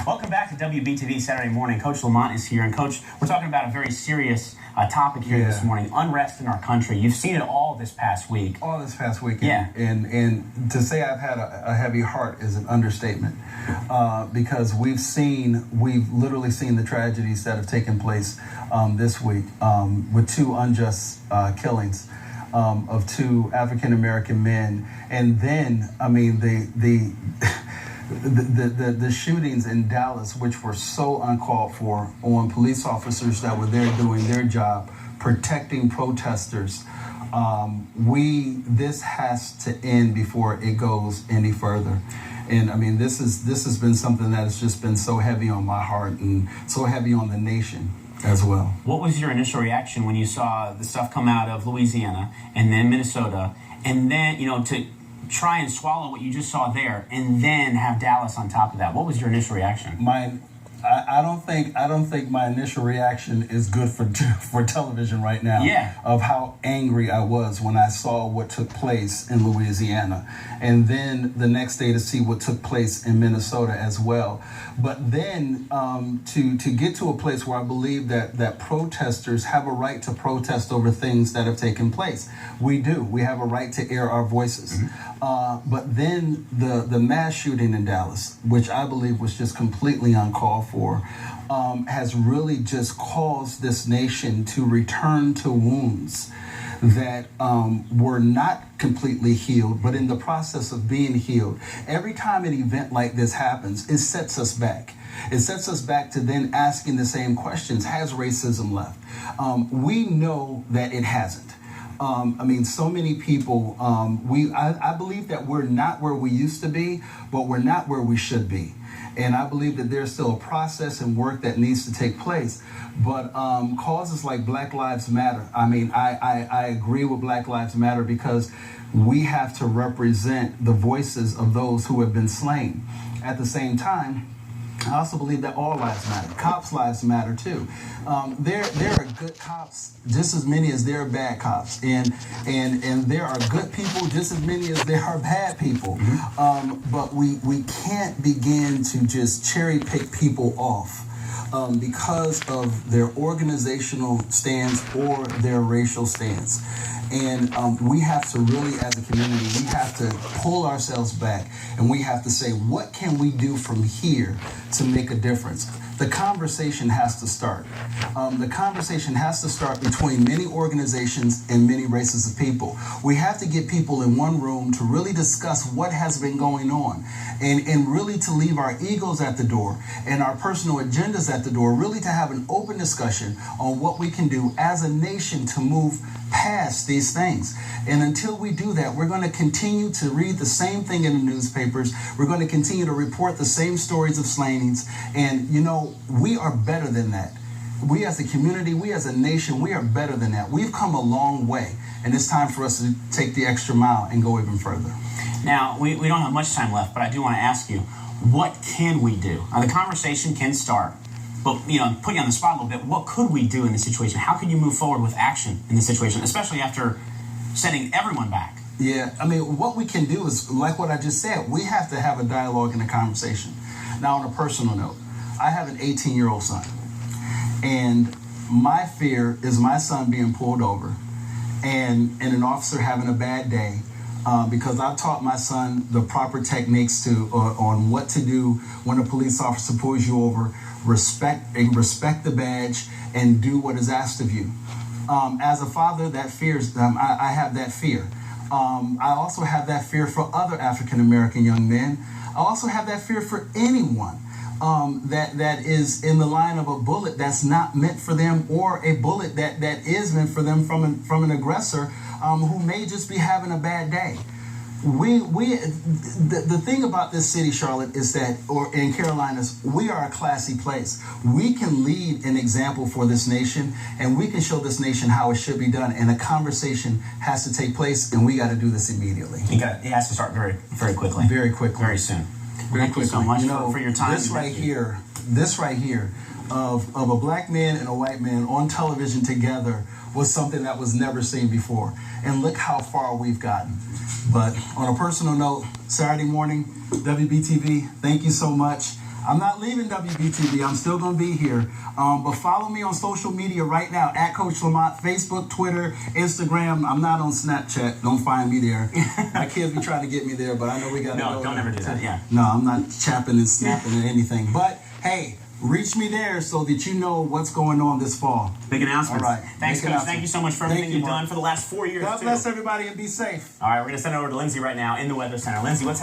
Welcome back to WBTV Saturday Morning. Coach LaMonte is here. And Coach, we're talking about a very serious topic here this morning, unrest in our country. You've seen it all this past week. All this past week. Yeah. And to say I've had a heavy heart is an understatement because we've literally seen the tragedies that have taken place this week with two unjust killings of two African-American men. And then, I mean, the shootings in Dallas, which were so uncalled for, on police officers that were there doing their job, protecting protesters. This has to end before it goes any further. And I mean, this has been something that has just been so heavy on my heart and so heavy on the nation as well. What was your initial reaction when you saw the stuff come out of Louisiana and then Minnesota, and then, to try and swallow what you just saw there and then have Dallas on top of that? What was your initial reaction? I don't think my initial reaction is good for television right now. Yeah. Of how angry I was when I saw what took place in Louisiana, and then the next day to see what took place in Minnesota as well. But then to get to a place where I believe that protesters have a right to protest over things that have taken place. We do. We have a right to air our voices. Mm-hmm. But then the mass shooting in Dallas, which I believe was just completely uncalled for, has really just caused this nation to return to wounds that were not completely healed, but in the process of being healed. Every time an event like this happens, it sets us back. It sets us back to then asking the same questions. Has racism left? We know that it hasn't. So many people, I believe that we're not where we used to be, but we're not where we should be. And I believe that there's still a process and work that needs to take place. But causes like Black Lives Matter, I agree with Black Lives Matter because we have to represent the voices of those who have been slain. At the same time, I also believe that all lives matter. Cops' lives matter too. There are good cops just as many as there are bad cops, and there are good people just as many as there are bad people. Mm-hmm. But we can't begin to just cherry pick people off because of their organizational stance or their racial stance. And we have to really, as a community, we have to pull ourselves back and we have to say, what can we do from here to make a difference? The conversation has to start. The conversation has to start between many organizations and many races of people. We have to get people in one room to really discuss what has been going on and really to leave our egos at the door and our personal agendas at the door, really to have an open discussion on what we can do as a nation to move past these things. And until we do that, we're going to continue to read the same thing in the newspapers. We're going to continue to report the same stories of slayings. And, we are better than that. We as a community, we as a nation, we are better than that. We've come a long way. And it's time for us to take the extra mile and go even further. Now, we don't have much time left, but I do want to ask you, what can we do? Now, the conversation can start. But, put you on the spot a little bit, what could we do in this situation? How can you move forward with action in this situation, especially after sending everyone back? Yeah, what we can do is, like what I just said, we have to have a dialogue and a conversation. Now, on a personal note, I have an 18-year-old son, and my fear is my son being pulled over and an officer having a bad day because I've taught my son the proper techniques on what to do when a police officer pulls you over. Respect the badge and do what is asked of you. As a father, that fears I have that fear. I also have that fear for other African-American young men. I also have that fear for anyone that is in the line of a bullet that's not meant for them, or a bullet that is meant for them from an aggressor who may just be having a bad day. The thing about this city, Charlotte, is that, or in Carolinas, we are a classy place. We can lead an example for this nation, and we can show this nation how it should be done. And a conversation has to take place, and we got to do this immediately. It has to start very, very quickly. Very quickly. Very soon. Thank you so much for your time. This right here of a black man and a white man on television together was something that was never seen before. And look how far we've gotten. But on a personal note, Saturday morning, WBTV, thank you so much. I'm not leaving WBTV. I'm still going to be here. But follow me on social media right now at Coach LaMonte, Facebook, Twitter, Instagram. I'm not on Snapchat. Don't find me there. My kids be trying to get me there, but I know we got to go. No, don't ever do that. Yeah. No, I'm not chapping and snapping or anything. But hey, reach me there so that you know what's going on this fall. Big announcements. All right. Thanks, Coach. Thank you so much for everything you've Mark. done for the last 4 years. God bless everybody and be safe. All right, we're going to send it over to Lindsay right now in the Weather Center. Lindsay, what's